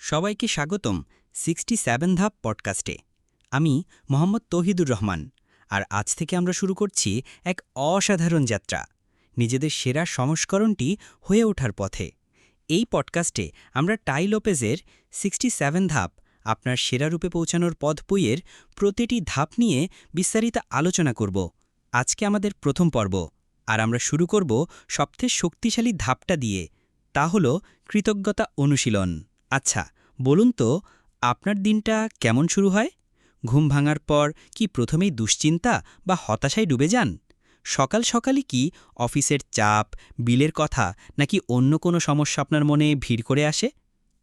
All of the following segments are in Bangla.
সবাইকে স্বাগতম 67 ধাপ পডকাস্টে। আমি মোহাম্মদ তৌহিদুর রহমান, আর আজ থেকে আমরা শুরু করছি এক অসাধারণ যাত্রা, নিজেদের সেরা সংস্করণটি হয়ে ওঠার পথে। এই পডকাস্টে আমরা টাই লোপেজের 67 ধাপ আপনার সেরা রূপে পৌঁছানোর পথ বইয়ের প্রতিটি ধাপ নিয়ে বিস্তারিত আলোচনা করব। আজকে আমাদের প্রথম পর্ব, আর আমরা শুরু করব সবথেকে শক্তিশালী ধাপটা দিয়ে, তা হলো কৃতজ্ঞতা অনুশীলন। আচ্ছা, বলুন তো, আপনার দিনটা কেমন শুরু হয়? ঘুম ভাঙার পর কি প্রথমেই দুশ্চিন্তা বা হতাশায় ডুবে যান? সকাল সকালই কি অফিসের চাপ, বিলের কথা, নাকি অন্য কোনো সমস্যা আপনার মনে ভিড় করে আসে?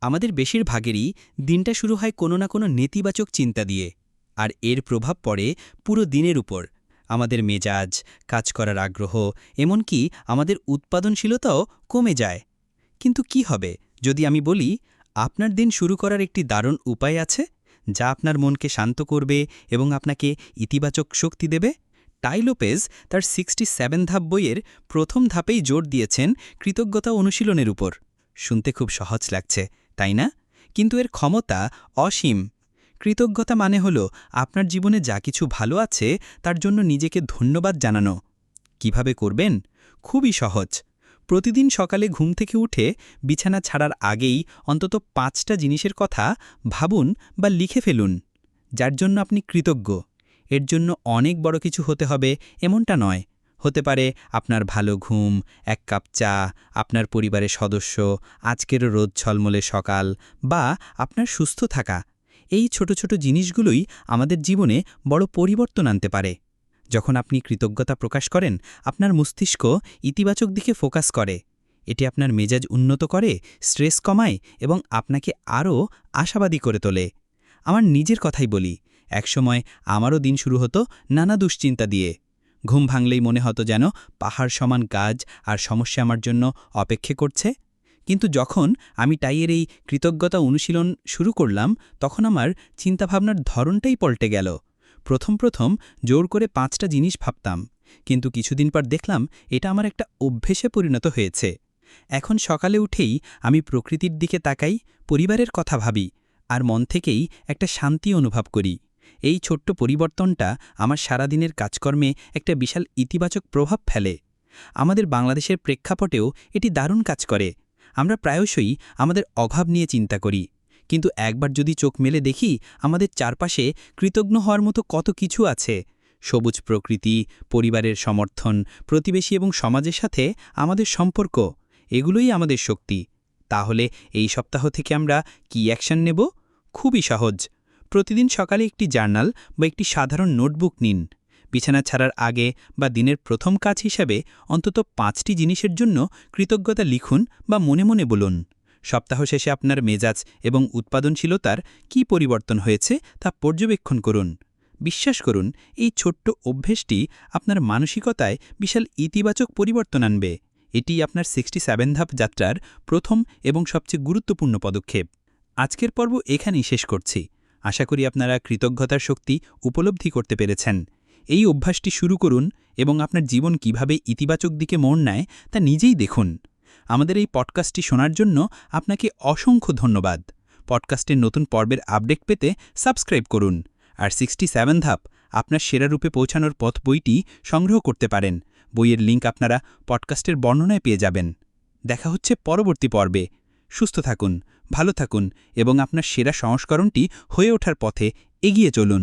আমাদের বেশিরভাগেরই দিনটা শুরু হয় কোনো না কোনো নেতিবাচক চিন্তা দিয়ে, আর এর প্রভাব পড়ে পুরো দিনের উপর। আমাদের মেজাজ, কাজ করার আগ্রহ, এমনকি আমাদের উৎপাদনশীলতাও কমে যায়। কিন্তু কি হবে যদি আমি বলি, আপনার দিন শুরু করার একটি দারুণ উপায় আছে, যা আপনার মনকে শান্ত করবে এবং আপনাকে ইতিবাচক শক্তি দেবে? টাই লোপেজ তার 67 ধাপ বইয়ের প্রথম ধাপেই জোর দিয়েছেন কৃতজ্ঞতা অনুশীলনের উপর। শুনতে খুব সহজ লাগছে, তাই না? কিন্তু এর ক্ষমতা অসীম। কৃতজ্ঞতা মানে হল আপনার জীবনে যা কিছু ভালো আছে তার জন্য নিজেকে ধন্যবাদ জানানো। কিভাবে করবেন? খুবই সহজ। প্রতিদিন সকালে ঘুম থেকে উঠে বিছানা ছাড়ার আগেই অন্তত 5টা জিনিসের কথা ভাবুন বা লিখে ফেলুন, যার জন্য আপনি কৃতজ্ঞ। এর জন্য অনেক বড় কিছু হতে হবে এমনটা নয়। হতে পারে আপনার ভালো ঘুম, এক কাপ চা, আপনার পরিবারের সদস্য, আজকেরও রোদ ঝলমলে সকাল, বা আপনার সুস্থ থাকা। এই ছোট ছোট জিনিসগুলোই আমাদের জীবনে বড় পরিবর্তন আনতে পারে। যখন আপনি কৃতজ্ঞতা প্রকাশ করেন, আপনার মস্তিষ্ক ইতিবাচক দিকে ফোকাস করে। এটি আপনার মেজাজ উন্নত করে, স্ট্রেস কমায় এবং আপনাকে আরও আশাবাদী করে তোলে। আমার নিজের কথাই বলি, একসময় আমারও দিন শুরু হতো নানা দুশ্চিন্তা দিয়ে। ঘুম ভাঙলেই মনে হতো যেন পাহাড় সমান কাজ আর সমস্যা আমার জন্য অপেক্ষা করছে। কিন্তু যখন আমি টাইয়ের এই কৃতজ্ঞতা অনুশীলন শুরু করলাম, তখন আমার চিন্তাভাবনার ধরনটাই পাল্টে গেল। প্রথম জোর করে 5টা জিনিস ভাবতাম, কিন্তু কিছুদিন পর দেখলাম এটা আমার একটা অভ্যেসে পরিণত হয়েছে। এখন সকালে উঠেই আমি প্রকৃতির দিকে তাকাই, পরিবারের কথা ভাবি, আর মন থেকেই একটা শান্তি অনুভব করি। এই ছোট্ট পরিবর্তনটা আমার সারাদিনের কাজকর্মে একটা বিশাল ইতিবাচক প্রভাব ফেলে। আমাদের বাংলাদেশের প্রেক্ষাপটেও এটি দারুণ কাজ করে। আমরা প্রায়শই আমাদের অভাব নিয়ে চিন্তা করি, কিন্তু একবার যদি চোখ মেলে দেখি, আমাদের চারপাশে কৃতজ্ঞ হওয়ার মতো কত কিছু আছে। সবুজ প্রকৃতি, পরিবারের সমর্থন, প্রতিবেশী এবং সমাজের সাথে আমাদের সম্পর্ক, এগুলোই আমাদের শক্তি। তাহলে এই সপ্তাহ থেকে আমরা কি অ্যাকশন নেব? খুবই সহজ। প্রতিদিন সকালে একটি জার্নাল বা একটি সাধারণ নোটবুক নিন। বিছানা ছাড়ার আগে বা দিনের প্রথম কাজ হিসেবে অন্তত 5টি জিনিসের জন্য কৃতজ্ঞতা লিখুন বা মনে মনে বলুন। সপ্তাহ শেষে আপনার মেজাজ এবং উৎপাদনশীলতার কী পরিবর্তন হয়েছে তা পর্যবেক্ষণ করুন। বিশ্বাস করুন, এই ছোট্ট অভ্যেসটি আপনার মানসিকতায় বিশাল ইতিবাচক পরিবর্তন আনবে। এটি আপনার 67 ধাপ যাত্রার প্রথম এবং সবচেয়ে গুরুত্বপূর্ণ পদক্ষেপ। আজকের পর্ব এখানেই শেষ করছি। আশা করি আপনারা কৃতজ্ঞতার শক্তি উপলব্ধি করতে পেরেছেন। এই অভ্যাসটি শুরু করুন এবং আপনার জীবন কিভাবে ইতিবাচক দিকে মোড় নেয় তা নিজেই দেখুন। আমাদের এই পডকাস্টটি শোনার জন্য আপনাকে অসংখ্য ধন্যবাদ। পডকাস্টের নতুন পর্বের আপডেট পেতে সাবস্ক্রাইব করুন। আর 67 ধাপ আপনার সেরা রূপে পৌঁছানোর পথ বইটি সংগ্রহ করতে পারেন। বইয়ের লিঙ্ক আপনারা পডকাস্টের বর্ণনায় পেয়ে যাবেন। দেখা হচ্ছে পরবর্তী পর্বে। সুস্থ থাকুন, ভালো থাকুন এবং আপনার সেরা সংস্করণটি হয়ে ওঠার পথে এগিয়ে চলুন।